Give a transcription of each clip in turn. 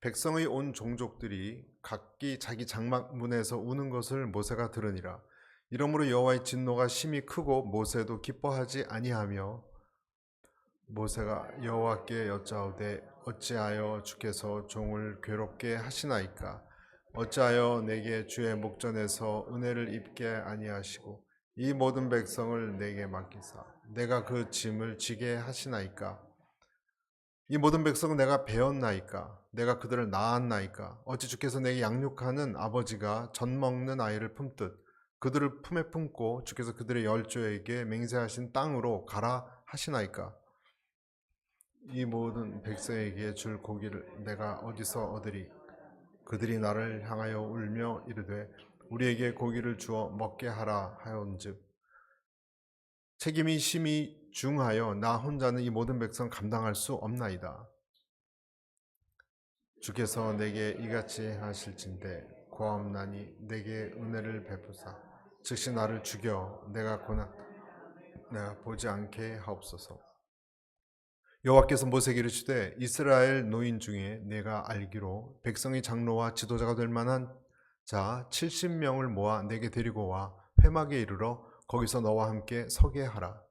백성의 온 종족들이 각기 자기 장막문에서 우는 것을 모세가 들으니라. 이러므로 여호와의 진노가 심히 크고 모세도 기뻐하지 아니하며 모세가 여호와께 여짜오되 어찌하여 주께서 종을 괴롭게 하시나이까? 어찌하여 내게 주의 목전에서 은혜를 입게 아니하시고 이 모든 백성을 내게 맡기사 내가 그 짐을 지게 하시나이까? 이 모든 백성은 내가 배웠나이까? 내가 그들을 낳았나이까? 어찌 주께서 내게 양육하는 아버지가 젖 먹는 아이를 품듯 그들을 품에 품고 주께서 그들의 열조에게 맹세하신 땅으로 가라 하시나이까? 이 모든 백성에게 줄 고기를 내가 어디서 얻으리? 그들이 나를 향하여 울며 이르되 우리에게 고기를 주어 먹게 하라 하온즉 책임이 심히 중하여 나 혼자는 이 모든 백성 감당할 수 없나이다. 주께서 내게 이같이 하실진대 고하옵나니 내게 은혜를 베푸사 즉시 나를 죽여 내가 보지 않게 하옵소서. 여호와께서 모세에게 이르시되 이스라엘 노인 중에 내가 알기로 백성의 장로와 지도자가 될 만한 자 70명을 모아 내게 데리고 와 회막에 이르러 거기서 너와 함께 서게 하라.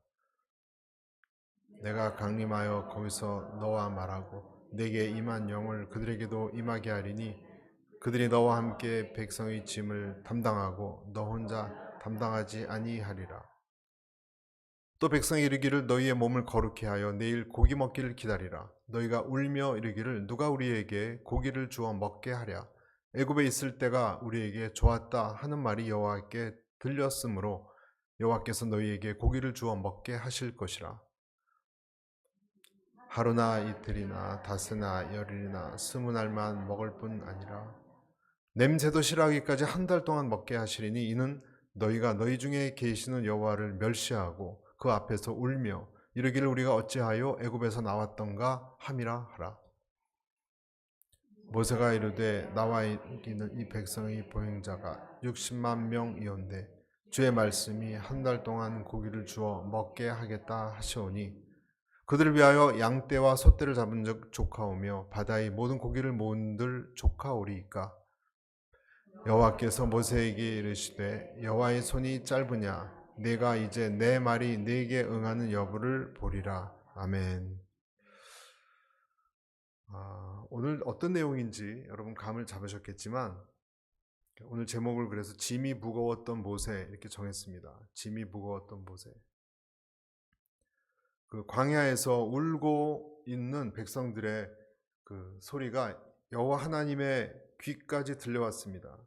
내가 강림하여 거기서 너와 말하고 내게 임한 영을 그들에게도 임하게 하리니 그들이 너와 함께 백성의 짐을 담당하고 너 혼자 담당하지 아니하리라. 또 백성이 이르기를 너희의 몸을 거룩히 하여 내일 고기 먹기를 기다리라. 너희가 울며 이르기를 누가 우리에게 고기를 주어 먹게 하랴. 애굽에 있을 때가 우리에게 좋았다 하는 말이 여호와께 들렸으므로 여호와께서 너희에게 고기를 주어 먹게 하실 것이라. 하루나 이틀이나 닷새나 열흘이나 20날만 먹을 뿐 아니라 냄새도 싫어하기까지 한 달 동안 먹게 하시리니 이는 너희가 너희 중에 계시는 여호와를 멸시하고 그 앞에서 울며 이르기를 우리가 어찌하여 애굽에서 나왔던가 함이라 하라. 모세가 이르되 나와 있는 이 백성의 보행자가 60만 명이온데 주의 말씀이 한 달 동안 고기를 주어 먹게 하겠다 하시오니 그들을 위하여 양떼와 소떼를 잡은 적 조카오며 바다의 모든 고기를 모은들 조카오리이까. 여호와께서 모세에게 이르시되 여호와의 손이 짧으냐 내가 이제 내 말이 네게 응하는 여부를 보리라. 아멘. 오늘 어떤 내용인지 여러분 감을 잡으셨겠지만 오늘 제목을 그래서 짐이 무거웠던 모세 이렇게 정했습니다. 짐이 무거웠던 모세. 그 광야에서 울고 있는 백성들의 그 소리가 여호와 하나님의 귀까지 들려왔습니다.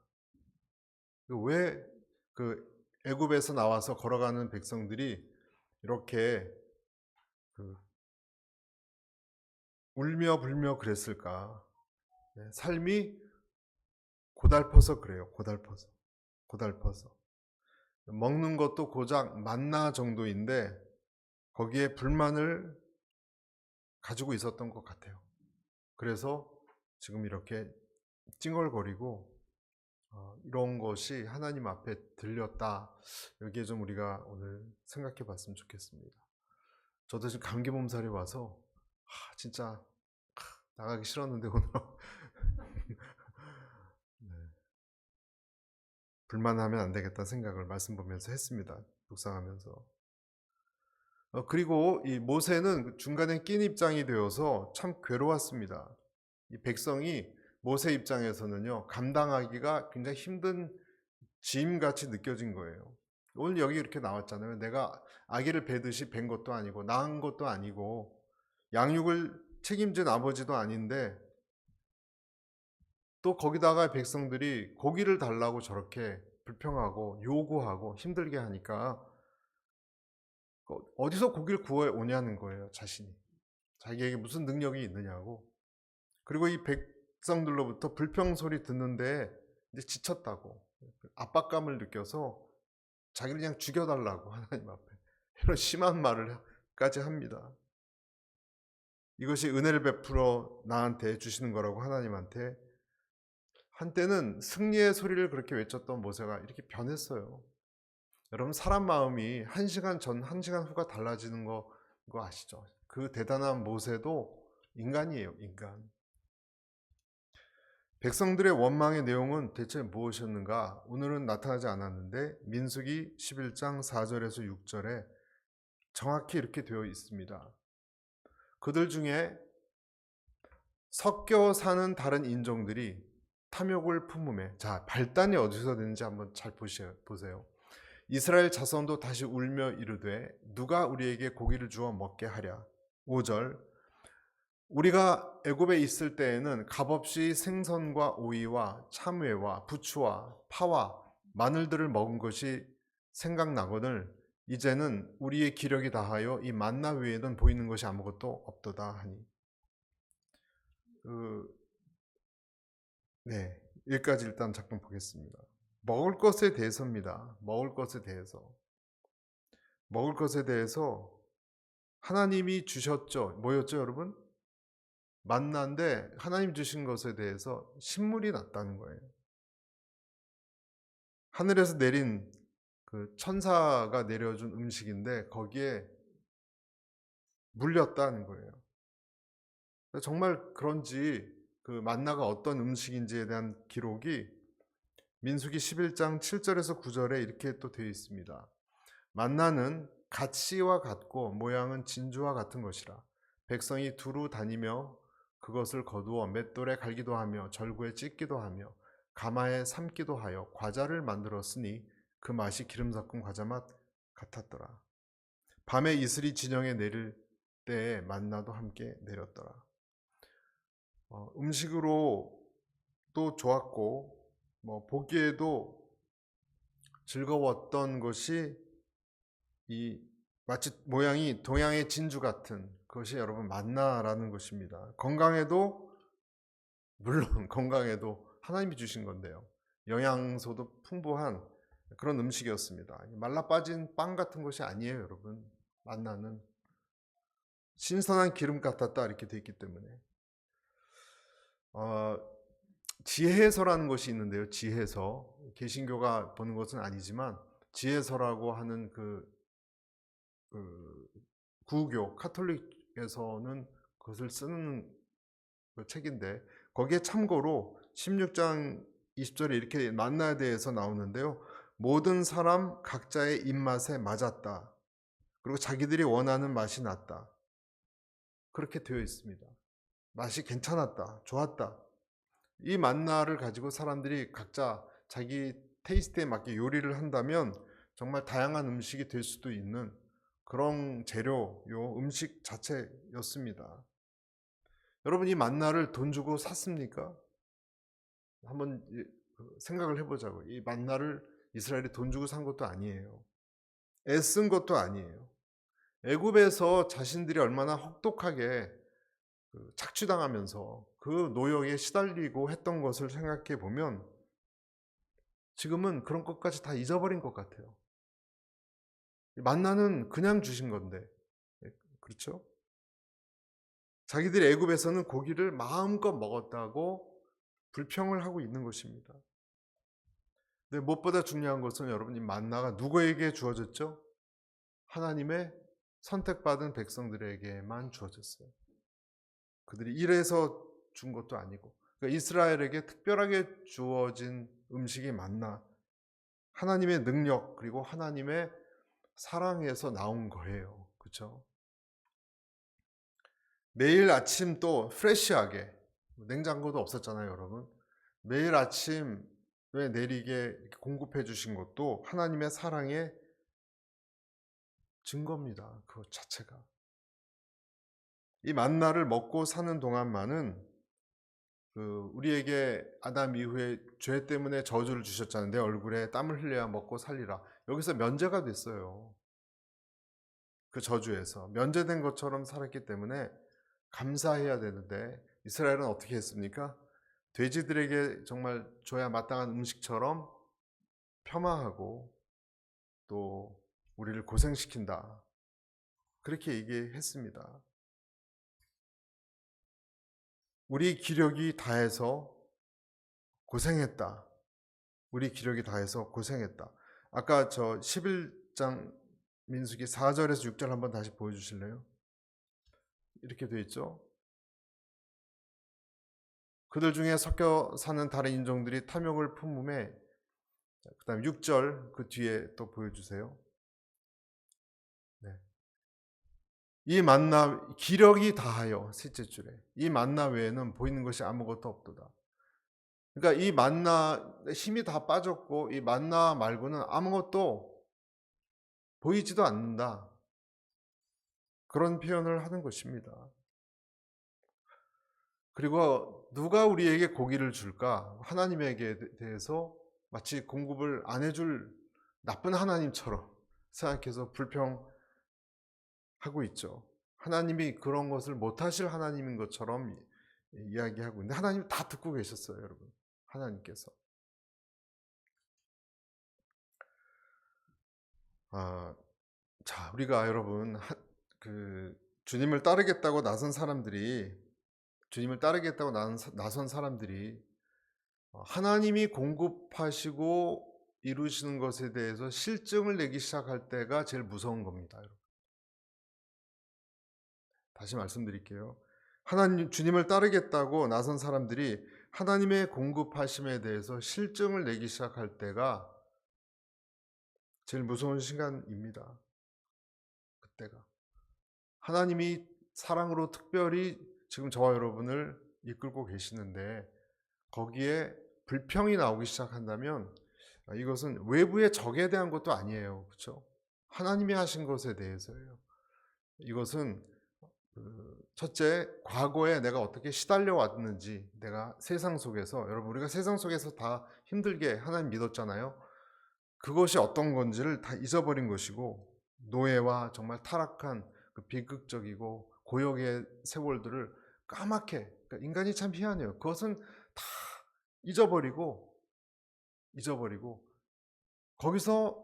왜 그 애굽에서 나와서 걸어가는 백성들이 이렇게 그 울며 불며 그랬을까? 삶이 고달퍼서 그래요. 고달퍼서 먹는 것도 고작 만나 정도인데 거기에 불만을 가지고 있었던 것 같아요. 그래서 지금 이렇게 찡얼거리고 이런 것이 하나님 앞에 들렸다. 여기에 좀 우리가 오늘 생각해 봤으면 좋겠습니다. 저도 지금 감기 몸살이 와서 진짜 나가기 싫었는데 오늘 네, 불만하면 안 되겠다 생각을 말씀 보면서 했습니다. 묵상하면서. 그리고 이 모세는 중간에 낀 입장이 되어서 참 괴로웠습니다. 이 백성이 모세 입장에서는요 감당하기가 굉장히 힘든 짐같이 느껴진 거예요. 오늘 여기 이렇게 나왔잖아요. 내가 아기를 베듯이 벤 것도 아니고 낳은 것도 아니고 양육을 책임진 아버지도 아닌데 또 거기다가 백성들이 고기를 달라고 저렇게 불평하고 요구하고 힘들게 하니까 어디서 고기를 구해 오냐는 거예요. 자기에게 무슨 능력이 있느냐고. 그리고 이 백성들로부터 불평 소리 듣는데 이제 지쳤다고 압박감을 느껴서 자기를 그냥 죽여달라고 하나님 앞에 이런 심한 말을까지 합니다. 이것이 은혜를 베풀어 나한테 주시는 거라고 하나님한테. 한때는 승리의 소리를 그렇게 외쳤던 모세가 이렇게 변했어요. 여러분 사람 마음이 1시간 전, 1시간 후가 달라지는 거 아시죠? 그 대단한 모세도 인간이에요. 인간. 백성들의 원망의 내용은 대체 무엇이었는가? 오늘은 나타나지 않았는데 민수기 11장 4절에서 6절에 정확히 이렇게 되어 있습니다. 그들 중에 섞여 사는 다른 인종들이 탐욕을 품음에, 자, 발단이 어디서 되는지 한번 잘 보세요. 이스라엘 자손도 다시 울며 이르되 누가 우리에게 고기를 주어 먹게 하랴. 5절, 우리가 애굽에 있을 때에는 값없이 생선과 오이와 참외와 부추와 파와 마늘들을 먹은 것이 생각나거늘 이제는 우리의 기력이 다하여 이 만나 외에는 보이는 것이 아무것도 없도다 하니. 네, 여기까지 일단 잠깐 보겠습니다. 먹을 것에 대해서입니다. 먹을 것에 대해서 하나님이 주셨죠. 뭐였죠, 여러분? 만나인데 하나님 주신 것에 대해서 신물이 났다는 거예요. 하늘에서 내린 그 천사가 내려준 음식인데 거기에 물렸다는 거예요. 정말 그런지 그 만나가 어떤 음식인지에 대한 기록이 민수기 11장 7절에서 9절에 이렇게 또 되어 있습니다. 만나는 갓씨와 같고 모양은 진주와 같은 것이라. 백성이 두루 다니며 그것을 거두어 맷돌에 갈기도 하며 절구에 찢기도 하며 가마에 삶기도 하여 과자를 만들었으니 그 맛이 기름 섞은 과자 맛 같았더라. 밤에 이슬이 진영에 내릴 때에 만나도 함께 내렸더라. 음식으로 또 좋았고 보기에도 즐거웠던 것이 이 마치 모양이 동양의 진주 같은 그것이 여러분 만나라는 것입니다. 물론 건강에도 하나님이 주신 건데요. 영양소도 풍부한 그런 음식이었습니다. 말라 빠진 빵 같은 것이 아니에요, 여러분. 만나는 신선한 기름 같았다 이렇게 되어 있기 때문에 지혜서라는 것이 있는데요. 지혜서, 개신교가 보는 것은 아니지만 지혜서라고 하는 그 구교 카톨릭에서는 그것을 쓰는 그 책인데 거기에 참고로 16장 20절에 이렇게 만나에 대해서 나오는데요. 모든 사람 각자의 입맛에 맞았다. 그리고 자기들이 원하는 맛이 났다. 그렇게 되어 있습니다. 맛이 괜찮았다. 좋았다. 이 만나를 가지고 사람들이 각자 자기 테이스트에 맞게 요리를 한다면 정말 다양한 음식이 될 수도 있는 그런 재료요 음식 자체였습니다. 여러분 이 만나를 돈 주고 샀습니까? 한번 생각을 해보자고요. 이 만나를 이스라엘이 돈 주고 산 것도 아니에요. 애쓴 것도 아니에요. 애굽에서 자신들이 얼마나 혹독하게 착취당하면서 그 노역에 시달리고 했던 것을 생각해 보면 지금은 그런 것까지 다 잊어버린 것 같아요. 만나는 그냥 주신 건데, 그렇죠? 자기들이 애굽에서는 고기를 마음껏 먹었다고 불평을 하고 있는 것입니다. 근데 무엇보다 중요한 것은 여러분 이 만나가 누구에게 주어졌죠? 하나님의 선택받은 백성들에게만 주어졌어요. 그들이 일해서 준 것도 아니고 그러니까 이스라엘에게 특별하게 주어진 음식이 만나 하나님의 능력 그리고 하나님의 사랑에서 나온 거예요. 그렇죠? 매일 아침 또 프레시하게 냉장고도 없었잖아요, 여러분. 매일 아침에 내리게 공급해 주신 것도 하나님의 사랑의 증거입니다. 그 자체가. 이 만나를 먹고 사는 동안만은 우리에게 아담 이후에 죄 때문에 저주를 주셨잖아요. 내 얼굴에 땀을 흘려야 먹고 살리라. 여기서 면제가 됐어요. 그 저주에서 면제된 것처럼 살았기 때문에 감사해야 되는데 이스라엘은 어떻게 했습니까? 돼지들에게 정말 줘야 마땅한 음식처럼 폄하하고 또 우리를 고생시킨다. 그렇게 얘기했습니다. 우리 기력이 다해서 고생했다. 우리 기력이 다해서 고생했다. 아까 저 11장 민수기 4절에서 6절 한번 다시 보여주실래요? 이렇게 되어 있죠. 그들 중에 섞여 사는 다른 인종들이 탐욕을 품음에, 그 다음 6절 그 뒤에 또 보여주세요. 네. 이 만나 기력이 다하여, 셋째 줄에 이 만나 외에는 보이는 것이 아무것도 없도다. 그러니까 이 만나 힘이 다 빠졌고 이 만나 말고는 아무것도 보이지도 않는다. 그런 표현을 하는 것입니다. 그리고 누가 우리에게 고기를 줄까? 하나님에게 대해서 마치 공급을 안 해줄 나쁜 하나님처럼 생각해서 불평하고 있죠. 하나님이 그런 것을 못하실 하나님인 것처럼 이야기하고 있는데 하나님 다 듣고 계셨어요, 여러분. 하나님께서. 자, 우리가 여러분 주님을 따르겠다고 나선 사람들이 하나님이 공급하시고 이루시는 것에 대해서 실증을 내기 시작할 때가 제일 무서운 겁니다, 여러분. 다시 말씀드릴게요. 주님을 따르겠다고 나선 사람들이 하나님의 공급하심에 대해서 실증을 내기 시작할 때가 제일 무서운 시간입니다. 그때가. 하나님이 사랑으로 특별히 지금 저와 여러분을 이끌고 계시는데 거기에 불평이 나오기 시작한다면 이것은 외부의 적에 대한 것도 아니에요. 그렇죠? 하나님이 하신 것에 대해서예요. 이것은 첫째, 과거에 내가 어떻게 시달려 왔는지, 내가 세상 속에서, 여러분 우리가 세상 속에서 다 힘들게 하나님 믿었잖아요. 그것이 어떤 건지를 다 잊어버린 것이고, 노예와 정말 타락한 그 비극적이고 고역의 세월들을 까맣게, 그러니까 인간이 참 희한해요. 그것은 다 잊어버리고 거기서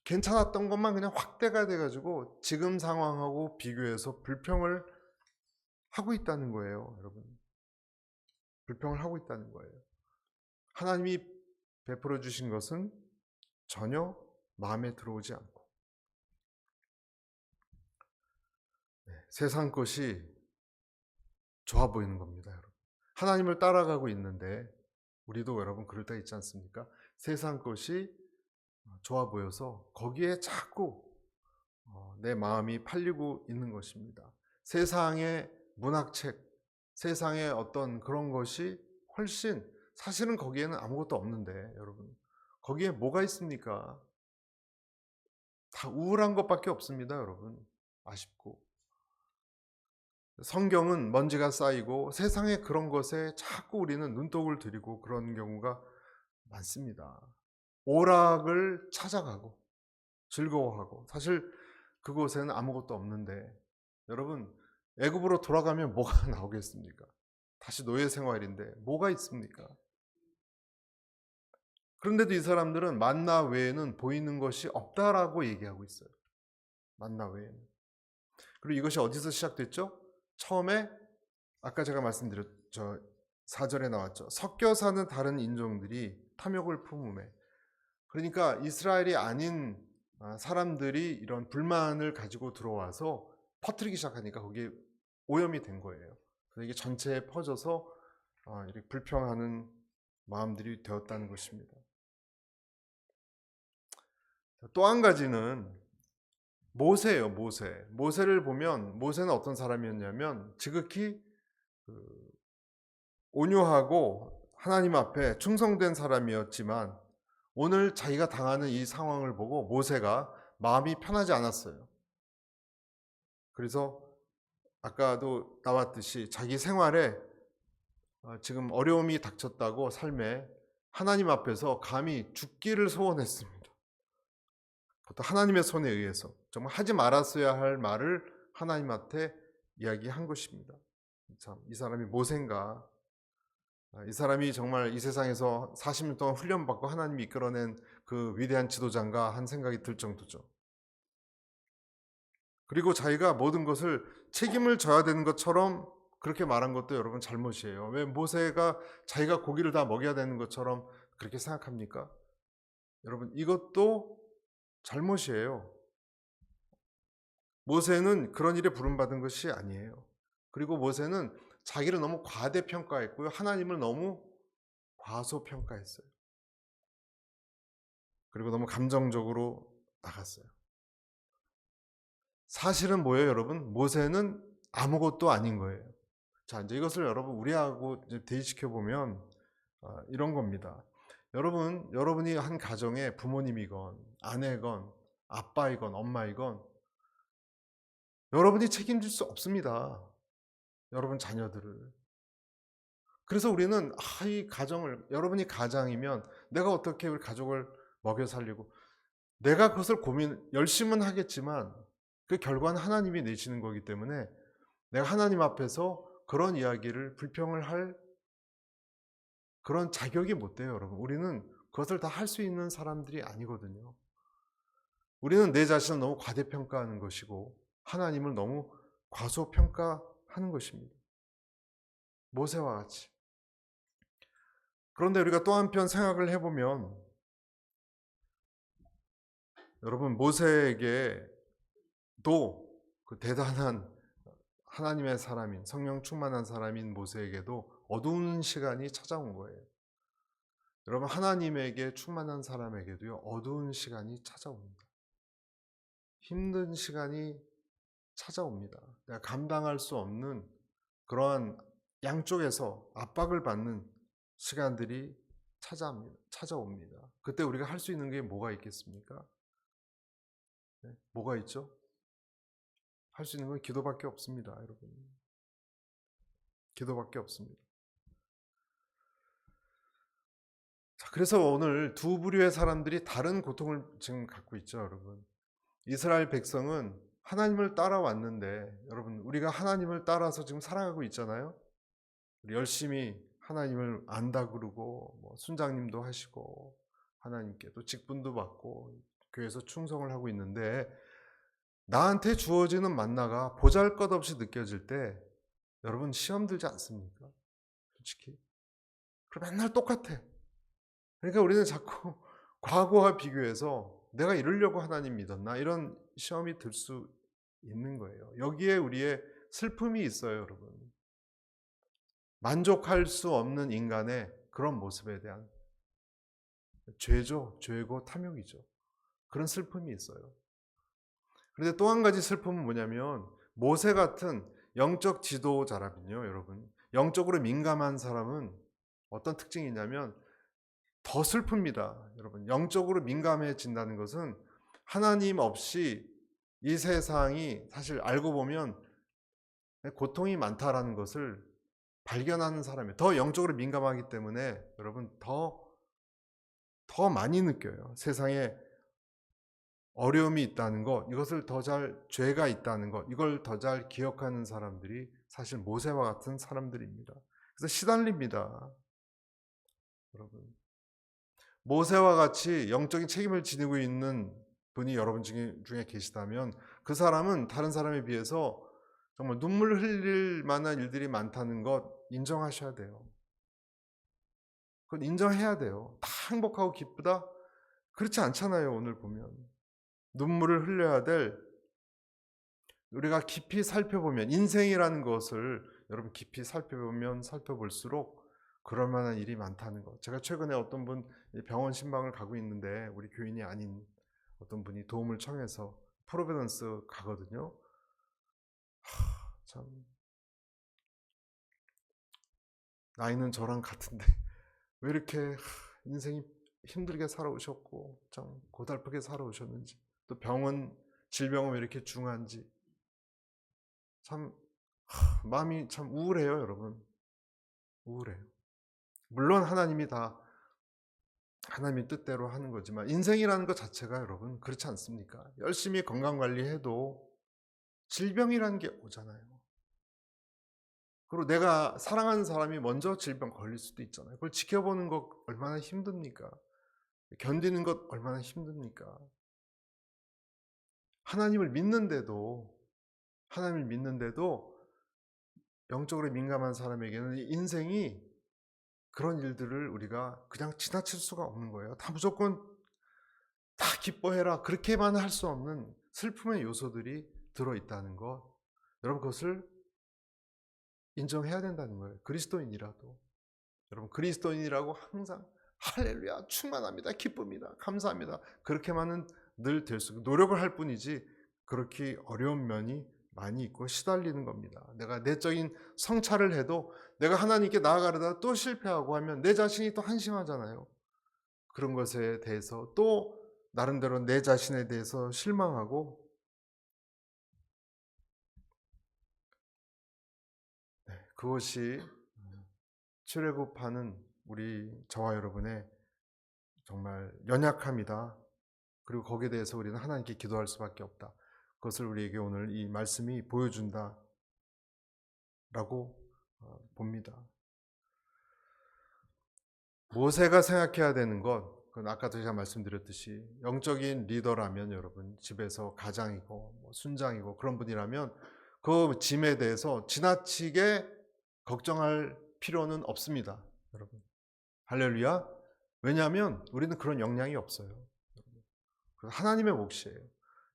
괜찮았던 것만 그냥 확대가 돼가지고 지금 상황하고 비교해서 불평을 하고 있다는 거예요, 여러분. 불평을 하고 있다는 거예요. 하나님이 베풀어 주신 것은 전혀 마음에 들어오지 않고 세상 것이 좋아 보이는 겁니다, 여러분. 하나님을 따라가고 있는데 우리도 여러분 그럴 때 있지 않습니까? 세상 것이 좋아 보여서 거기에 자꾸 내 마음이 팔리고 있는 것입니다. 세상의 문학책, 세상의 어떤 그런 것이 훨씬, 사실은 거기에는 아무것도 없는데 여러분, 거기에 뭐가 있습니까? 다 우울한 것밖에 없습니다, 여러분. 아쉽고. 성경은 먼지가 쌓이고 세상의 그런 것에 자꾸 우리는 눈독을 들이고 그런 경우가 많습니다. 오락을 찾아가고 즐거워하고, 사실 그곳에는 아무것도 없는데 여러분, 애굽으로 돌아가면 뭐가 나오겠습니까? 다시 노예 생활인데 뭐가 있습니까? 그런데도 이 사람들은 만나 외에는 보이는 것이 없다라고 얘기하고 있어요. 만나 외에는. 그리고 이것이 어디서 시작됐죠? 처음에 아까 제가 말씀드렸죠. 4절에 나왔죠. 섞여 사는 다른 인종들이 탐욕을 품음에. 그러니까 이스라엘이 아닌 사람들이 이런 불만을 가지고 들어와서 퍼뜨리기 시작하니까 거기에 오염이 된 거예요. 그래서 이게 전체에 퍼져서 이렇게 불평하는 마음들이 되었다는 것입니다. 또 한 가지는 모세예요. 모세를 보면 모세는 어떤 사람이었냐면 지극히 온유하고 하나님 앞에 충성된 사람이었지만 오늘 자기가 당하는 이 상황을 보고 모세가 마음이 편하지 않았어요. 그래서 아까도 나왔듯이 자기 생활에 지금 어려움이 닥쳤다고 삶에 하나님 앞에서 감히 죽기를 소원했습니다. 그것도 하나님의 손에 의해서 정말 하지 말았어야 할 말을 하나님한테 이야기한 것입니다. 참, 이 사람이 모세인가? 이 사람이 정말 이 세상에서 40년 동안 훈련받고 하나님이 이끌어낸 그 위대한 지도자인가 한 생각이 들 정도죠. 그리고 자기가 모든 것을 책임을 져야 되는 것처럼 그렇게 말한 것도 여러분 잘못이에요. 왜 모세가 자기가 고기를 다 먹여야 되는 것처럼 그렇게 생각합니까? 여러분, 이것도 잘못이에요. 모세는 그런 일에 부름받은 것이 아니에요. 그리고 모세는 자기를 너무 과대평가했고요. 하나님을 너무 과소평가했어요. 그리고 너무 감정적으로 나갔어요. 사실은 뭐예요, 여러분? 모세는 아무것도 아닌 거예요. 자, 이제 이것을 여러분 우리하고 이제 대입시켜 보면 이런 겁니다. 여러분이 한 가정의 부모님이건 아내건 아빠이건 엄마이건 여러분이 책임질 수 없습니다. 여러분 자녀들을. 그래서 우리는 이 가정을, 여러분이 가장이면 내가 어떻게 우리 가족을 먹여 살리고, 내가 그것을 열심은 하겠지만 그 결과는 하나님이 내시는 거기 때문에 내가 하나님 앞에서 그런 이야기를 불평을 할 그런 자격이 못 돼요, 여러분. 우리는 그것을 다 할 수 있는 사람들이 아니거든요. 우리는 내 자신을 너무 과대평가하는 것이고 하나님을 너무 과소평가하는 것입니다. 모세와 같이. 그런데 우리가 또 한편 생각을 해보면, 여러분, 모세에게도 그 대단한 하나님의 사람인, 성령 충만한 사람인 모세에게도 어두운 시간이 찾아온 거예요. 여러분, 하나님에게 충만한 사람에게도요, 어두운 시간이 찾아옵니다. 힘든 시간이 찾아옵니다. 내가 감당할 수 없는 그러한 양쪽에서 압박을 받는 시간들이 찾아옵니다. 그때 우리가 할 수 있는 게 뭐가 있겠습니까? 네? 뭐가 있죠? 할 수 있는 건 기도밖에 없습니다, 여러분. 기도밖에 없습니다. 자, 그래서 오늘 두 부류의 사람들이 다른 고통을 지금 갖고 있죠, 여러분. 이스라엘 백성은 하나님을 따라왔는데, 여러분, 우리가 하나님을 따라서 지금 살아가고 있잖아요. 우리 열심히 하나님을 안다 그러고, 순장님도 하시고, 하나님께 또 직분도 받고, 교회에서 충성을 하고 있는데, 나한테 주어지는 만나가 보잘것없이 느껴질 때 여러분 시험 들지 않습니까? 솔직히. 그럼 맨날 똑같아. 그러니까 우리는 자꾸 과거와 비교해서 내가 이러려고 하나님 믿었나? 이런 시험이 들 수 있는 거예요. 여기에 우리의 슬픔이 있어요, 여러분. 만족할 수 없는 인간의 그런 모습에 대한 죄고 탐욕이죠. 그런 슬픔이 있어요. 그런데 또 한 가지 슬픔은 뭐냐면, 모세 같은 영적 지도자라면요, 여러분, 영적으로 민감한 사람은 어떤 특징이 있냐면 더 슬픕니다. 여러분, 영적으로 민감해진다는 것은 하나님 없이 이 세상이 사실 알고 보면 고통이 많다라는 것을 발견하는 사람이에요. 더 영적으로 민감하기 때문에 여러분 더 많이 느껴요. 세상에 어려움이 있다는 것, 이것을 더 잘, 죄가 있다는 것, 이걸 더 잘 기억하는 사람들이 사실 모세와 같은 사람들입니다. 그래서 시달립니다, 여러분. 모세와 같이 영적인 책임을 지니고 있는 분이 여러분 중에 계시다면 그 사람은 다른 사람에 비해서 정말 눈물 흘릴 만한 일들이 많다는 것 인정하셔야 돼요. 그건 인정해야 돼요. 다 행복하고 기쁘다? 그렇지 않잖아요, 오늘 보면. 눈물을 흘려야 될, 우리가 깊이 살펴보면, 인생이라는 것을 여러분 깊이 살펴보면 살펴볼수록 그럴 만한 일이 많다는 것. 제가 최근에 어떤 분 병원 신방을 가고 있는데 우리 교인이 아닌 어떤 분이 도움을 청해서 프로비던스 가거든요. 참 나이는 저랑 같은데 왜 이렇게 인생이 힘들게 살아오셨고 참 고달프게 살아오셨는지, 또 질병은 왜 이렇게 중한지 참 마음이 참 우울해요, 여러분. 우울해요. 물론 하나님이 다 하나님의 뜻대로 하는 거지만 인생이라는 것 자체가 여러분 그렇지 않습니까? 열심히 건강관리해도 질병이라는 게 오잖아요. 그리고 내가 사랑하는 사람이 먼저 질병 걸릴 수도 있잖아요. 그걸 지켜보는 것 얼마나 힘듭니까? 견디는 것 얼마나 힘듭니까? 하나님을 믿는데도 영적으로 민감한 사람에게는 인생이 그런 일들을 우리가 그냥 지나칠 수가 없는 거예요. 다 무조건 다 기뻐해라, 그렇게만 할 수 없는 슬픔의 요소들이 들어있다는 것, 여러분 그것을 인정해야 된다는 거예요. 그리스도인이라도. 여러분, 그리스도인이라고 항상 할렐루야, 충만합니다, 기쁩니다, 감사합니다, 그렇게만은 늘 될 수, 노력을 할 뿐이지 그렇게 어려운 면이 많이 있고 시달리는 겁니다. 내가 내적인 성찰을 해도 내가 하나님께 나아가려다 또 실패하고 하면 내 자신이 또 한심하잖아요. 그런 것에 대해서 또 나름대로 내 자신에 대해서 실망하고, 그것이 출애굽하는 우리 저와 여러분의 정말 연약함이다. 그리고 거기에 대해서 우리는 하나님께 기도할 수밖에 없다. 그것을 우리에게 오늘 이 말씀이 보여준다라고 봅니다. 모세가 생각해야 되는 것, 그건 아까도 제가 말씀드렸듯이 영적인 리더라면, 여러분 집에서 가장이고 순장이고 그런 분이라면 그 짐에 대해서 지나치게 걱정할 필요는 없습니다. 여러분, 할렐루야. 왜냐하면 우리는 그런 역량이 없어요. 하나님의 몫이에요.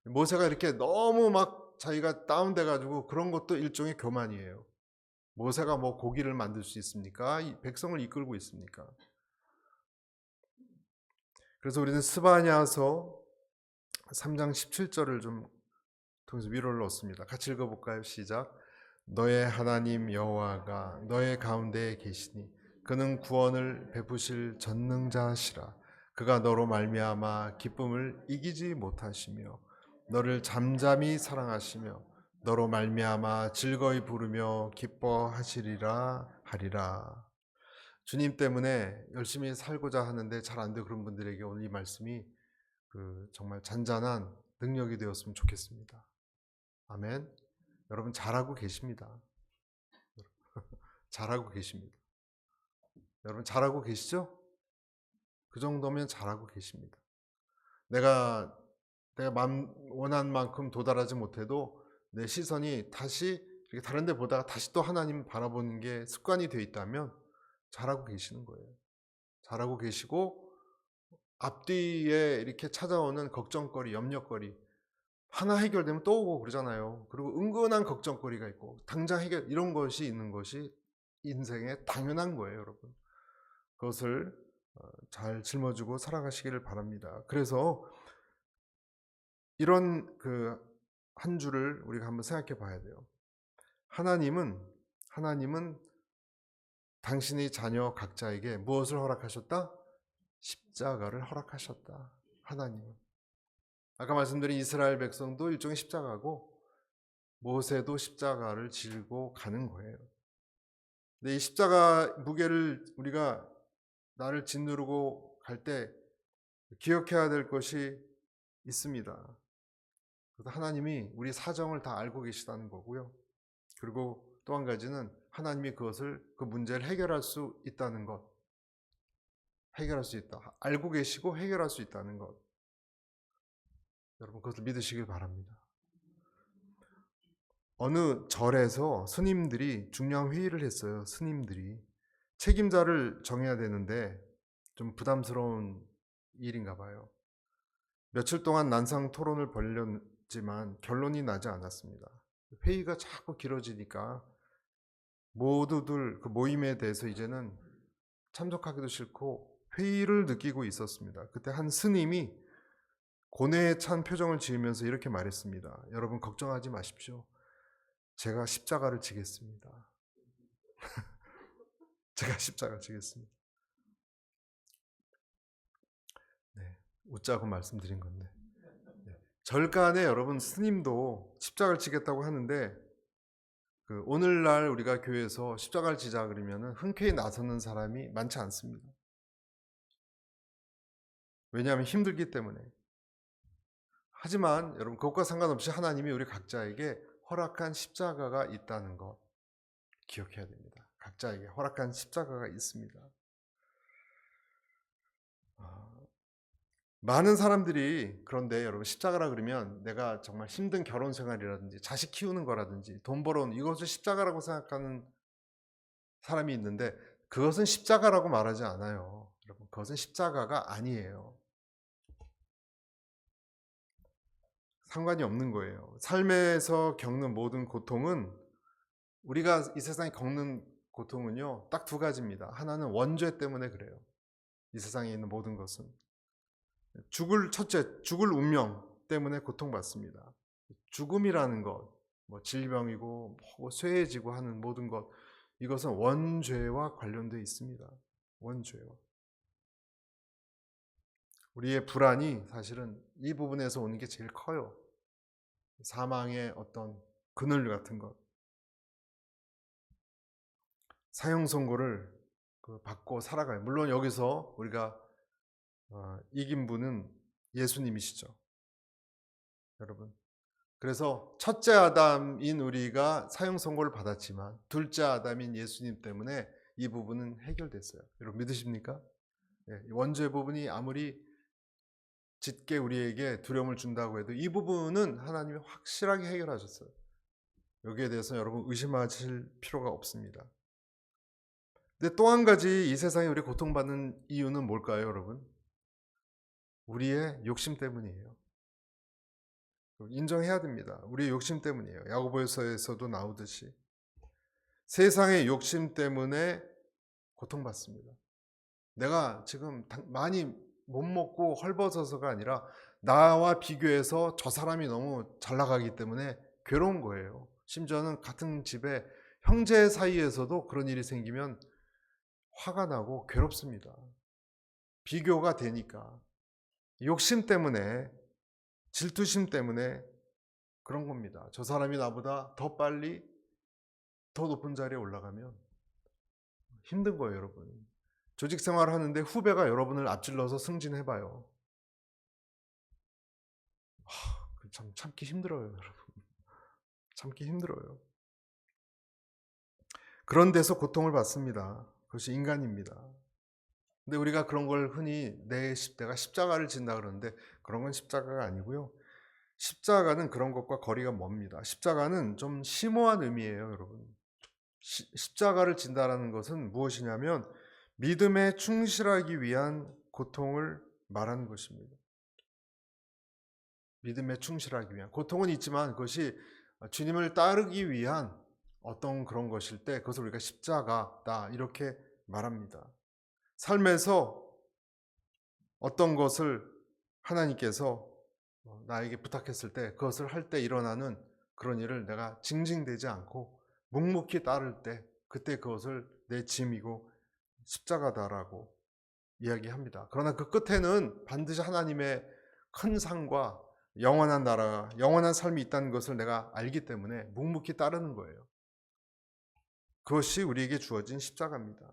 모세가 이렇게 너무 막 자기가 다운돼 가지고 그런 것도 일종의 교만이에요. 모세가 뭐 고기를 만들 수 있습니까? 이 백성을 이끌고 있습니까? 그래서 우리는 스바냐서 3장 17절을 좀 통해서 위로를 얻습니다. 같이 읽어볼까요? 시작. 너의 하나님 여호와가 너의 가운데에 계시니 그는 구원을 베푸실 전능자시라. 그가 너로 말미암아 기쁨을 이기지 못하시며 너를 잠잠히 사랑하시며 너로 말미암아 즐거이 부르며 기뻐하시리라 하리라. 주님 때문에 열심히 살고자 하는데 잘 안 되고 그런 분들에게 오늘 이 말씀이 정말 잔잔한 능력이 되었으면 좋겠습니다. 아멘. 여러분 잘하고 계십니다. 잘하고 계십니다. 여러분 잘하고 계시죠? 그 정도면 잘하고 계십니다. 내가 원한 만큼 도달하지 못해도 내 시선이 다시 이렇게 다른 데 보다가 다시 또 하나님 바라보는 게 습관이 되어 있다면 잘하고 계시는 거예요. 잘하고 계시고 앞뒤에 이렇게 찾아오는 걱정거리, 염려거리 하나 해결되면 또 오고 그러잖아요. 그리고 은근한 걱정거리가 있고 당장 해결, 이런 것이 있는 것이 인생에 당연한 거예요, 여러분. 그것을 잘 짊어지고 살아가시기를 바랍니다. 그래서 이런 한 주를 우리가 한번 생각해 봐야 돼요. 하나님은 당신의 자녀 각자에게 무엇을 허락하셨다? 십자가를 허락하셨다. 하나님은. 아까 말씀드린 이스라엘 백성도 일종의 십자가고 모세도 십자가를 지고 가는 거예요. 근데 이 십자가 무게를 우리가 나를 짓누르고 갈 때 기억해야 될 것이 있습니다. 그래서 하나님이 우리 사정을 다 알고 계시다는 거고요. 그리고 또 한 가지는 하나님이 그 문제를 해결할 수 있다는 것. 해결할 수 있다. 알고 계시고 해결할 수 있다는 것. 여러분 그것을 믿으시길 바랍니다. 어느 절에서 스님들이 중요한 회의를 했어요. 스님들이 책임자를 정해야 되는데 좀 부담스러운 일인가 봐요. 며칠 동안 난상 토론을 벌였지만 결론이 나지 않았습니다. 회의가 자꾸 길어지니까 모두들 그 모임에 대해서 이제는 참석하기도 싫고 회의를 느끼고 있었습니다. 그때 한 스님이 고뇌에 찬 표정을 지으면서 이렇게 말했습니다. 여러분 걱정하지 마십시오. 제가 십자가를 지겠습니다. 제가 십자가를 지겠습니다. 네, 웃자고 말씀드린 건데. 네. 절간에 여러분 스님도 십자가를 지겠다고 하는데 오늘날 우리가 교회에서 십자가를 지자 그러면 흔쾌히 나서는 사람이 많지 않습니다. 왜냐하면 힘들기 때문에. 하지만 여러분 그것과 상관없이 하나님이 우리 각자에게 허락한 십자가가 있다는 것 기억해야 됩니다. 각자에게 허락한 십자가가 있습니다. 많은 사람들이 그런데 여러분 십자가라 그러면 내가 정말 힘든 결혼 생활이라든지 자식 키우는 거라든지 돈 벌어오는 이것을 십자가라고 생각하는 사람이 있는데 그것은 십자가라고 말하지 않아요. 여러분 그것은 십자가가 아니에요. 상관이 없는 거예요. 삶에서 겪는 모든 고통은 우리가 이 세상에 겪는 고통은요, 딱 두 가지입니다. 하나는 원죄 때문에 그래요. 이 세상에 있는 모든 것은. 첫째, 죽을 운명 때문에 고통받습니다. 죽음이라는 것, 뭐 질병이고 뭐 쇠해지고 하는 모든 것, 이것은 원죄와 관련되어 있습니다. 원죄와. 우리의 불안이 사실은 이 부분에서 오는 게 제일 커요. 사망의 어떤 그늘 같은 것. 사형 선고를 받고 살아가요. 물론 여기서 우리가 이긴 분은 예수님이시죠. 여러분. 그래서 첫째 아담인 우리가 사형 선고를 받았지만 둘째 아담인 예수님 때문에 이 부분은 해결됐어요. 여러분 믿으십니까? 원죄 부분이 아무리 짙게 우리에게 두려움을 준다고 해도 이 부분은 하나님이 확실하게 해결하셨어요. 여기에 대해서 여러분 의심하실 필요가 없습니다. 근데 또 한 가지 이 세상에 우리 고통받는 이유는 뭘까요, 여러분? 우리의 욕심 때문이에요. 인정해야 됩니다. 우리의 욕심 때문이에요. 야고보서에서도 나오듯이 세상의 욕심 때문에 고통받습니다. 내가 지금 많이 못 먹고 헐벗어서가 아니라 나와 비교해서 저 사람이 너무 잘 나가기 때문에 괴로운 거예요. 심지어는 같은 집에 형제 사이에서도 그런 일이 생기면 화가 나고 괴롭습니다. 비교가 되니까. 욕심 때문에, 질투심 때문에 그런 겁니다. 저 사람이 나보다 더 빨리 더 높은 자리에 올라가면 힘든 거예요, 여러분. 조직 생활을 하는데 후배가 여러분을 앞질러서 승진해봐요. 참 참기 힘들어요, 여러분. 참기 힘들어요. 그런 데서 고통을 받습니다. 그것이 인간입니다. 근데 우리가 그런 걸 흔히 내가 십자가를 진다 그러는데 그런 건 십자가가 아니고요. 십자가는 그런 것과 거리가 멉니다. 십자가는 좀 심오한 의미예요, 여러분. 십자가를 진다라는 것은 무엇이냐면 믿음에 충실하기 위한 고통을 말하는 것입니다. 믿음에 충실하기 위한 고통은 있지만 그것이 주님을 따르기 위한 어떤 그런 것일 때 그것을 우리가 십자가다 이렇게 말합니다. 삶에서 어떤 것을 하나님께서 나에게 부탁했을 때 그것을 할 때 일어나는 그런 일을 내가 징징대지 않고 묵묵히 따를 때 그때 그것을 내 짐이고 십자가다라고 이야기합니다. 그러나 그 끝에는 반드시 하나님의 큰 상과 영원한 나라, 영원한 삶이 있다는 것을 내가 알기 때문에 묵묵히 따르는 거예요. 그것이 우리에게 주어진 십자가입니다.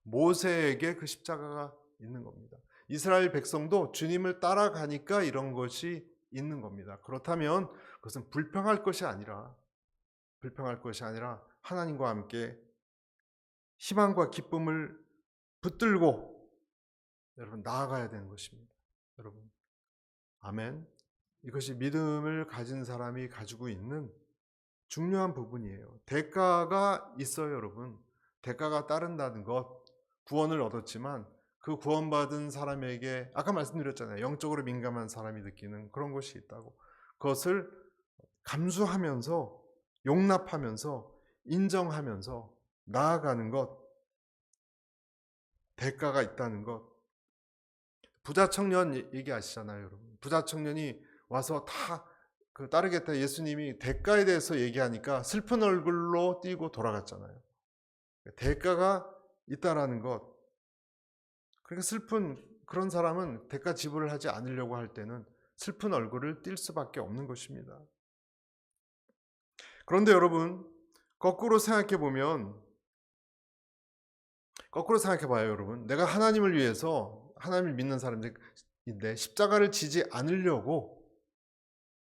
모세에게 그 십자가가 있는 겁니다. 이스라엘 백성도 주님을 따라가니까 이런 것이 있는 겁니다. 그렇다면 그것은 불평할 것이 아니라 하나님과 함께 희망과 기쁨을 붙들고 여러분 나아가야 되는 것입니다. 여러분 아멘. 이것이 믿음을 가진 사람이 가지고 있는 중요한 부분이에요. 대가가 있어요, 여러분. 대가가 따른다는 것, 구원을 얻었지만 그 구원받은 사람에게 아까 말씀드렸잖아요. 영적으로 민감한 사람이 느끼는 그런 것이 있다고. 그것을 감수하면서 용납하면서 인정하면서 나아가는 것, 대가가 있다는 것. 부자 청년 얘기하시잖아요, 여러분. 부자 청년이 와서 다 따르겠다 예수님이 대가에 대해서 얘기하니까 슬픈 얼굴로 뛰고 돌아갔잖아요. 대가가 있다라는 것. 그러니까 슬픈 그런 사람은 대가 지불을 하지 않으려고 할 때는 슬픈 얼굴을 띌 수밖에 없는 것입니다. 그런데 여러분 거꾸로 생각해 봐요, 여러분. 내가 하나님을 위해서 하나님을 믿는 사람들인데 십자가를 지지 않으려고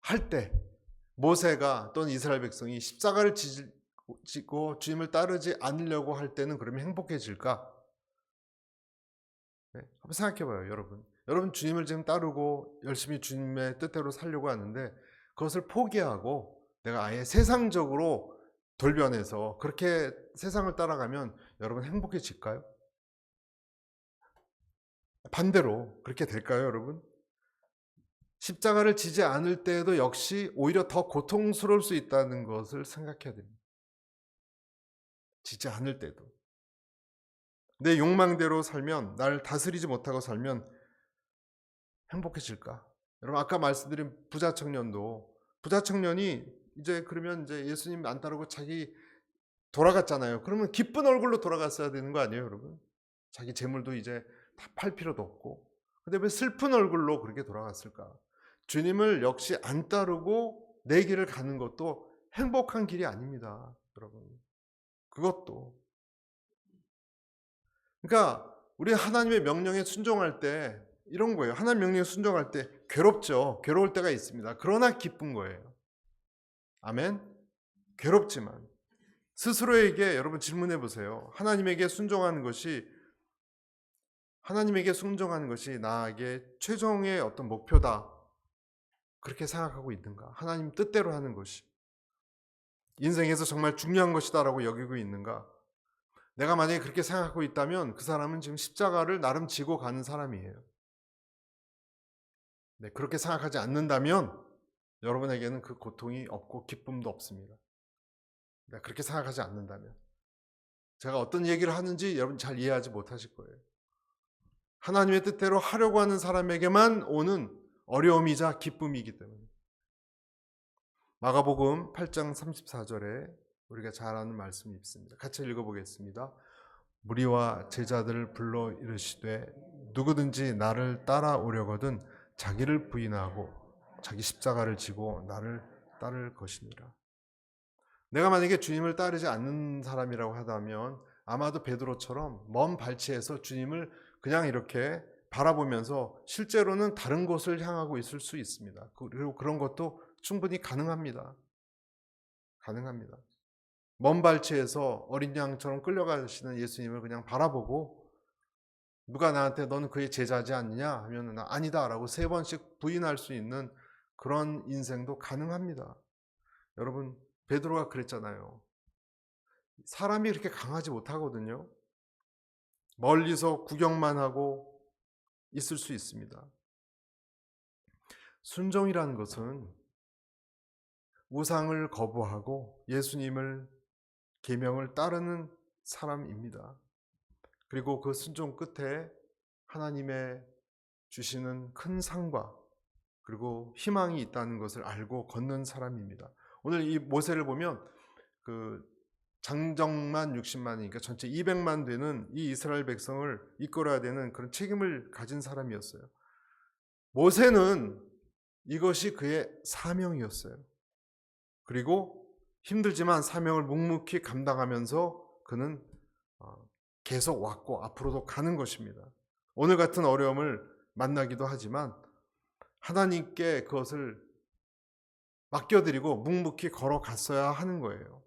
할 때 모세가 또는 이스라엘 백성이 십자가를 지고 주님을 따르지 않으려고 할 때는 그러면 행복해질까? 네, 한번 생각해봐요, 여러분. 여러분 주님을 지금 따르고 열심히 주님의 뜻대로 살려고 하는데 그것을 포기하고 내가 아예 세상적으로 돌변해서 그렇게 세상을 따라가면 여러분 행복해질까요? 반대로 그렇게 될까요, 여러분? 십자가를 지지 않을 때에도 역시 오히려 더 고통스러울 수 있다는 것을 생각해야 됩니다. 지지 않을 때도. 내 욕망대로 살면, 날 다스리지 못하고 살면 행복해질까? 여러분, 아까 말씀드린 부자 청년이 이제 그러면 이제 예수님 안 따르고 자기 돌아갔잖아요. 그러면 기쁜 얼굴로 돌아갔어야 되는 거 아니에요, 여러분? 자기 재물도 이제 다 팔 필요도 없고. 근데 왜 슬픈 얼굴로 그렇게 돌아갔을까? 주님을 역시 안 따르고 내 길을 가는 것도 행복한 길이 아닙니다, 여러분. 그것도. 그러니까 우리 하나님의 명령에 순종할 때 이런 거예요. 하나님 명령에 순종할 때 괴롭죠. 괴로울 때가 있습니다. 그러나 기쁜 거예요. 아멘. 괴롭지만 스스로에게 여러분 질문해 보세요. 하나님에게 순종하는 것이 나에게 최종의 어떤 목표다. 그렇게 생각하고 있는가? 하나님 뜻대로 하는 것이 인생에서 정말 중요한 것이다라고 여기고 있는가? 내가 만약에 그렇게 생각하고 있다면 그 사람은 지금 십자가를 나름 지고 가는 사람이에요. 네, 그렇게 생각하지 않는다면 여러분에게는 그 고통이 없고 기쁨도 없습니다. 네, 그렇게 생각하지 않는다면 제가 어떤 얘기를 하는지 여러분 잘 이해하지 못하실 거예요. 하나님의 뜻대로 하려고 하는 사람에게만 오는 어려움이자 기쁨이기 때문에. 마가복음 8장 34절에 우리가 잘 아는 말씀이 있습니다. 같이 읽어보겠습니다. 무리와 제자들을 불러 이르시되 누구든지 나를 따라오려거든 자기를 부인하고 자기 십자가를 지고 나를 따를 것이니라. 내가 만약에 주님을 따르지 않는 사람이라고 하다면 아마도 베드로처럼 먼 발치에서 주님을 그냥 이렇게 바라보면서 실제로는 다른 곳을 향하고 있을 수 있습니다. 그리고 그런 것도 충분히 가능합니다. 먼 발치에서 어린 양처럼 끌려가시는 예수님을 그냥 바라보고 누가 나한테 너는 그의 제자지 않느냐 하면 아니다 라고 3번씩 부인할 수 있는 그런 인생도 가능합니다. 여러분, 베드로가 그랬잖아요. 사람이 그렇게 강하지 못하거든요. 멀리서 구경만 하고 있을 수 있습니다. 순종이라는 것은 우상을 거부하고 예수님을 계명을 따르는 사람입니다. 그리고 그 순종 끝에 하나님의 주시는 큰 상과 그리고 희망이 있다는 것을 알고 걷는 사람입니다. 오늘 이 모세를 보면 그 장정만 60만이니까 전체 200만 되는 이 이스라엘 백성을 이끌어야 되는 그런 책임을 가진 사람이었어요. 모세는 이것이 그의 사명이었어요. 그리고 힘들지만 사명을 묵묵히 감당하면서 그는 계속 왔고 앞으로도 가는 것입니다. 오늘 같은 어려움을 만나기도 하지만 하나님께 그것을 맡겨드리고 묵묵히 걸어갔어야 하는 거예요.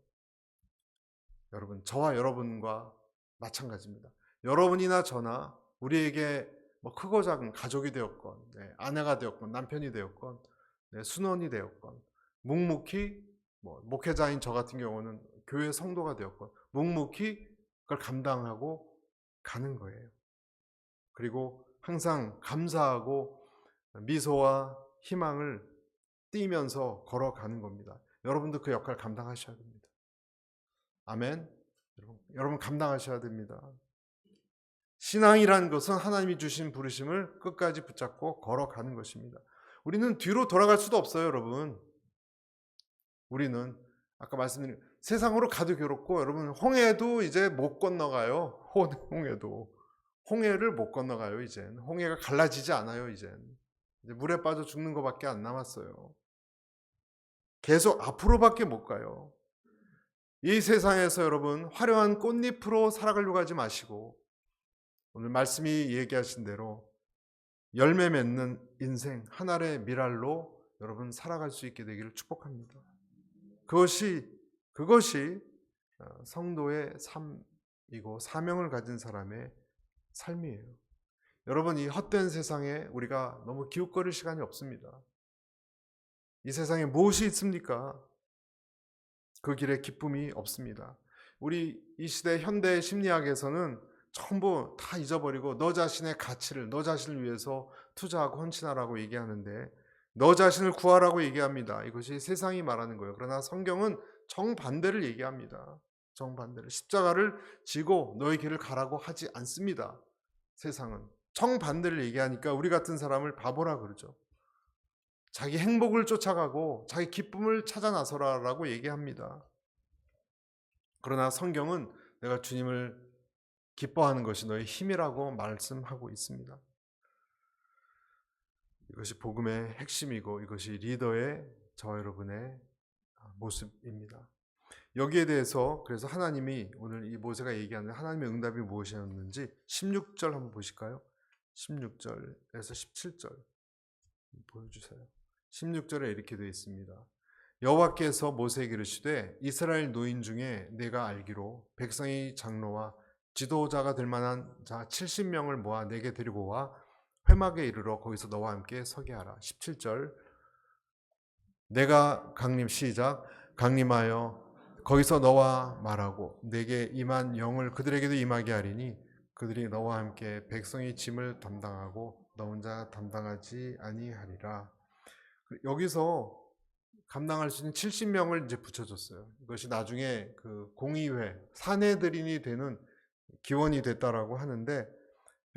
여러분, 저와 여러분과 마찬가지입니다. 여러분이나 저나 우리에게 뭐 크고 작은 가족이 되었건 아내가 되었건 남편이 되었건 순원이 되었건 묵묵히 목회자인 저 같은 경우는 교회 성도가 되었건 묵묵히 그걸 감당하고 가는 거예요. 그리고 항상 감사하고 미소와 희망을 띠면서 걸어가는 겁니다. 여러분도 그 역할 감당하셔야 됩니다. 아멘. 여러분 감당하셔야 됩니다. 신앙이라는 것은 하나님이 주신 부르심을 끝까지 붙잡고 걸어가는 것입니다. 우리는 뒤로 돌아갈 수도 없어요, 여러분. 우리는 아까 말씀드린 세상으로 가도 괴롭고 여러분 홍해도 이제 못 건너가요. 홍해를 못 건너가요. 이젠 홍해가 갈라지지 않아요. 이제 물에 빠져 죽는 것밖에 안 남았어요. 계속 앞으로밖에 못 가요. 이 세상에서 여러분 화려한 꽃잎으로 살아가려고 하지 마시고 오늘 말씀이 얘기하신 대로 열매 맺는 인생 한 알의 미랄로 여러분 살아갈 수 있게 되기를 축복합니다. 그것이 성도의 삶이고 사명을 가진 사람의 삶이에요. 여러분, 이 헛된 세상에 우리가 너무 기웃거릴 시간이 없습니다. 이 세상에 무엇이 있습니까? 그 길에 기쁨이 없습니다. 우리 이 시대 현대 심리학에서는 전부 다 잊어버리고 너 자신의 가치를 너 자신을 위해서 투자하고 헌신하라고 얘기하는데 너 자신을 구하라고 얘기합니다. 이것이 세상이 말하는 거예요. 그러나 성경은 정반대를 얘기합니다. 정반대로 십자가를 지고 너의 길을 가라고 하지 않습니다. 세상은 정반대를 얘기하니까 우리 같은 사람을 바보라 그러죠. 자기 행복을 쫓아가고 자기 기쁨을 찾아 나서라라고 얘기합니다. 그러나 성경은 내가 주님을 기뻐하는 것이 너의 힘이라고 말씀하고 있습니다. 이것이 복음의 핵심이고 이것이 리더의 저와 여러분의 모습입니다. 여기에 대해서 그래서 하나님이 오늘 이 모세가 얘기하는 하나님의 응답이 무엇이었는지 16절 한번 보실까요? 16절에서 17절 보여주세요. 16절에 이렇게 되어 있습니다. 여호와께서 모세에게 이르시되 이스라엘 노인 중에 내가 알기로 백성의 장로와 지도자가 될 만한 자 70명을 모아 내게 데리고 와 회막에 이르러 거기서 너와 함께 서게 하라. 17절 내가 강림 시작 강림하여 거기서 너와 말하고 내게 임한 영을 그들에게도 임하게 하리니 그들이 너와 함께 백성의 짐을 담당하고 너 혼자 담당하지 아니하리라. 여기서 감당할 수 있는 70명을 이제 붙여줬어요. 이것이 나중에 그 공의회 사내들인이 되는 기원이 됐다라고 하는데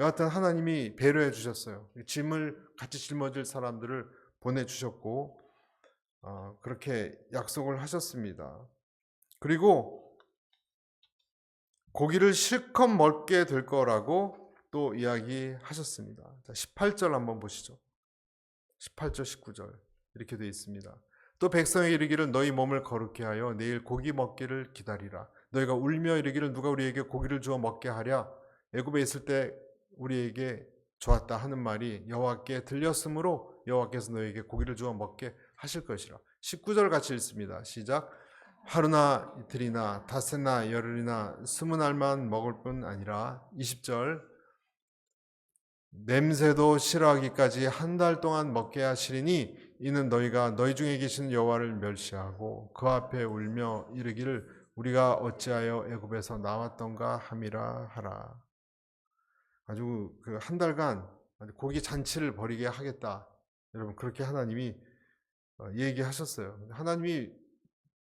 여하튼 하나님이 배려해 주셨어요. 짐을 같이 짊어질 사람들을 보내주셨고 그렇게 약속을 하셨습니다. 그리고 고기를 실컷 먹게 될 거라고 또 이야기하셨습니다. 18절 한번 보시죠. 18절 19절 이렇게 되어 있습니다. 또 백성에 이르기를 너희 몸을 거룩게 하여 내일 고기 먹기를 기다리라. 너희가 울며 이르기를 누가 우리에게 고기를 주어 먹게 하랴. 애굽에 있을 때 우리에게 좋았다 하는 말이 여호와께 들렸으므로 여호와께서 너희에게 고기를 주어 먹게 하실 것이라. 19절 같이 읽습니다. 시작. 하루나 이틀이나 닷새나 열흘이나 20날만 먹을 뿐 아니라 20절 냄새도 싫어하기까지 한 달 동안 먹게 하시리니 이는 너희가 너희 중에 계신 여호와를 멸시하고 그 앞에 울며 이르기를 우리가 어찌하여 애굽에서 나왔던가 함이라 하라. 아주 그 한 달간 고기 잔치를 벌이게 하겠다. 여러분 그렇게 하나님이 얘기하셨어요. 하나님이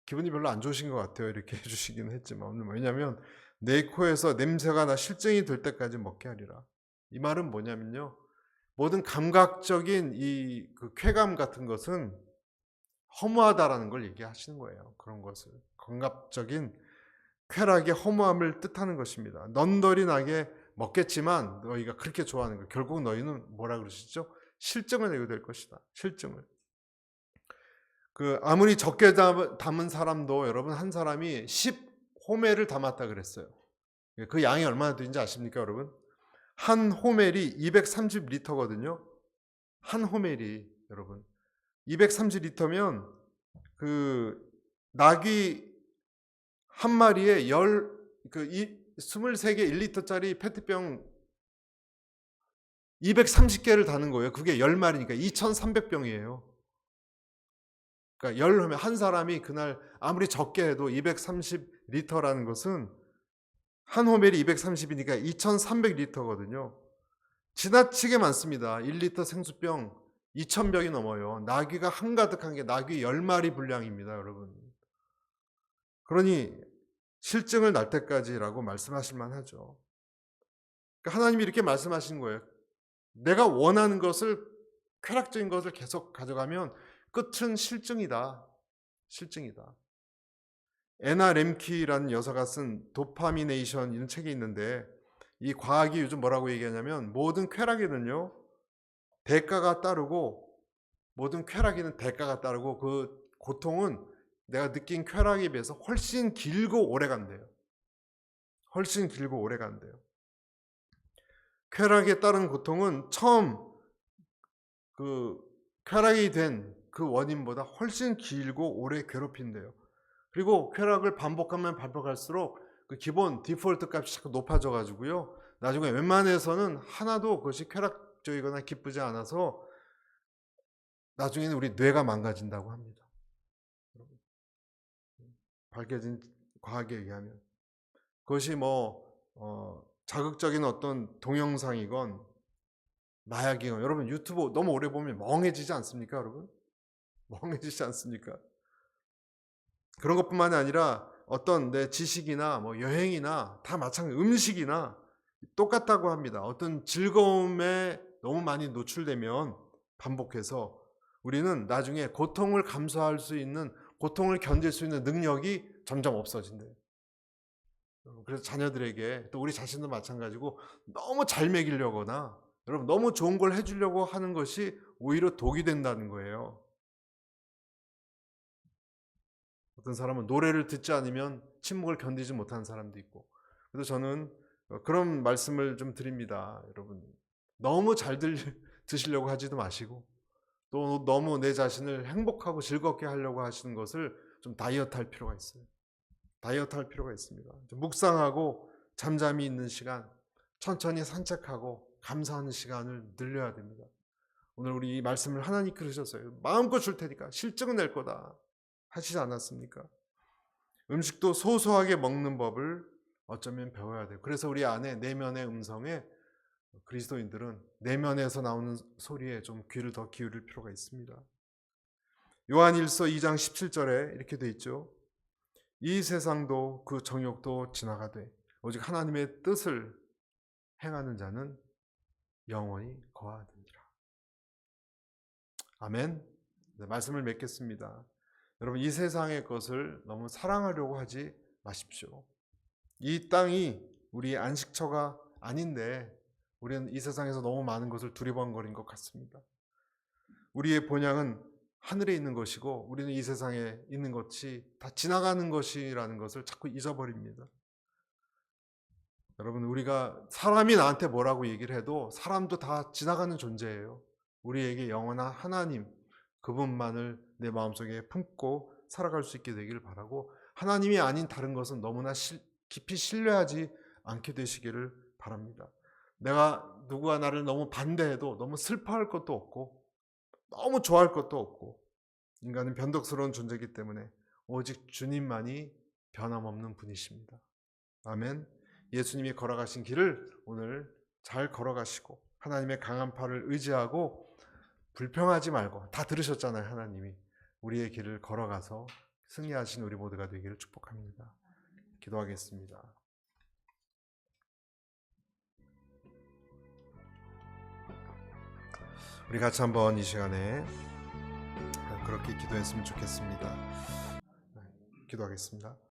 기분이 별로 안 좋으신 것 같아요. 이렇게 해주시긴 했지만 왜냐하면 내 코에서 냄새가 나 실증이 될 때까지 먹게 하리라. 이 말은 뭐냐면요. 모든 감각적인 이 그 쾌감 같은 것은 허무하다라는 걸 얘기하시는 거예요. 그런 것을 감각적인 쾌락의 허무함을 뜻하는 것입니다. 넌덜이 나게 먹겠지만 너희가 그렇게 좋아하는 거 결국 너희는 뭐라 그러시죠? 실증을 내게 될 것이다. 실증을. 그 아무리 적게 담은 사람도 여러분 한 사람이 10호멜을 담았다 그랬어요. 그 양이 얼마나 되는지 아십니까, 여러분? 한 호멜이 230리터거든요. 한 호멜이 여러분 230리터면 그 낙이 한 마리에 23개 1리터짜리 페트병 230개를 다는 거예요. 그게 10마리니까 2,300병이에요. 그러니까 열하면 한 사람이 그날 아무리 적게 해도 230리터라는 것은 한 호멜이 230이니까 2,300리터거든요. 지나치게 많습니다. 1리터 생수병 2,000병이 넘어요. 나귀가 한가득한 게 나귀 10마리 분량입니다, 여러분. 그러니 실증을 날 때까지라고 말씀하실 만하죠. 그러니까 하나님이 이렇게 말씀하신 거예요. 내가 원하는 것을 쾌락적인 것을 계속 가져가면 끝은 실증이다. 실증이다. 애나 렘키라는 여사가 쓴 도파미네이션 이런 책이 있는데 이 과학이 요즘 뭐라고 얘기하냐면 모든 쾌락에는요 대가가 따르고 모든 쾌락에는 대가가 따르고 그 고통은 내가 느낀 쾌락에 비해서 훨씬 길고 오래 간대요. 훨씬 길고 오래 간대요. 쾌락에 따른 고통은 처음 그 쾌락이 된 그 원인보다 훨씬 길고 오래 괴롭힌대요. 그리고 쾌락을 반복하면 반복할수록 그 기본 디폴트 값이 자꾸 높아져 가지고요. 나중에 웬만해서는 하나도 그것이 쾌락적이거나 기쁘지 않아서 나중에는 우리 뇌가 망가진다고 합니다. 밝혀진 과학에 의하면 그것이 자극적인 어떤 동영상이건 마약이건 여러분 유튜브 너무 오래 보면 멍해지지 않습니까, 여러분? 멍해지지 않습니까? 그런 것뿐만이 아니라 어떤 내 지식이나 뭐 여행이나 다 마찬가지, 음식이나 똑같다고 합니다. 어떤 즐거움에 너무 많이 노출되면 반복해서 우리는 나중에 고통을 감수할 수 있는, 고통을 견딜 수 있는 능력이 점점 없어진대요. 그래서 자녀들에게, 또 우리 자신도 마찬가지고, 너무 잘 먹이려거나 여러분 너무 좋은 걸 해주려고 하는 것이 오히려 독이 된다는 거예요. 어떤 사람은 노래를 듣지 않으면 침묵을 견디지 못하는 사람도 있고. 그래서 저는 그런 말씀을 좀 드립니다. 여러분 너무 잘 드시려고 하지도 마시고, 또 너무 내 자신을 행복하고 즐겁게 하려고 하시는 것을 좀 다이어트 할 필요가 있어요. 다이어트 할 필요가 있습니다. 좀 묵상하고 잠잠히 있는 시간, 천천히 산책하고 감사하는 시간을 늘려야 됩니다. 오늘 우리 이 말씀을 하나님 그러셨어요. 마음껏 줄 테니까 실증은 낼 거다 하시지 않았습니까? 음식도 소소하게 먹는 법을 어쩌면 배워야 돼요. 그래서 우리 안에 내면의 음성에, 그리스도인들은 내면에서 나오는 소리에 좀 귀를 더 기울일 필요가 있습니다. 요한일서 2장 17절에 이렇게 돼 있죠. 이 세상도 그 정욕도 지나가되 오직 하나님의 뜻을 행하는 자는 영원히 거하느니라. 아멘. 네, 말씀을 맺겠습니다. 여러분 이 세상의 것을 너무 사랑하려고 하지 마십시오. 이 땅이 우리 안식처가 아닌데 우리는 이 세상에서 너무 많은 것을 두리번거린 것 같습니다. 우리의 본향은 하늘에 있는 것이고 우리는 이 세상에 있는 것이 다 지나가는 것이라는 것을 자꾸 잊어버립니다. 여러분 우리가, 사람이 나한테 뭐라고 얘기를 해도 사람도 다 지나가는 존재예요. 우리에게 영원한 하나님, 그분만을 내 마음속에 품고 살아갈 수 있게 되기를 바라고, 하나님이 아닌 다른 것은 너무나 깊이 신뢰하지 않게 되시기를 바랍니다. 내가 누구가 나를 너무 반대해도 너무 슬퍼할 것도 없고 너무 좋아할 것도 없고, 인간은 변덕스러운 존재이기 때문에 오직 주님만이 변함없는 분이십니다. 아멘. 예수님이 걸어가신 길을 오늘 잘 걸어가시고 하나님의 강한 팔을 의지하고 불평하지 말고, 다 들으셨잖아요. 하나님이 우리의 길을 걸어가서 승리하신 우리 모두가 되기를 축복합니다. 기도하겠습니다. 우리 같이 한번 이 시간에 그렇게 기도했으면 좋겠습니다. 기도하겠습니다.